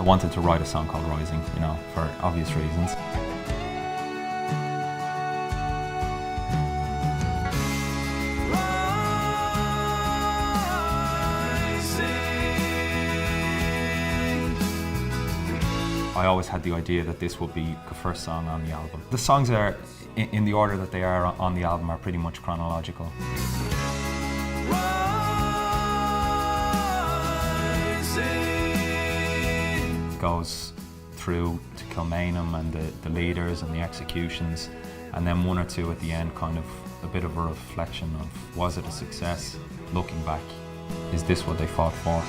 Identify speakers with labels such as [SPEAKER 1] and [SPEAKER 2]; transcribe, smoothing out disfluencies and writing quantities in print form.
[SPEAKER 1] wanted to write a song called Rising, you know, for obvious reasons. I always had the idea that this would be the first song on the album. The songs are, in the order that they are on the album, are pretty much chronological. It goes through to Kilmainham and the leaders and the executions, and then one or two at the end, kind of a bit of a reflection of, was it a success? Looking back, is this what they fought for?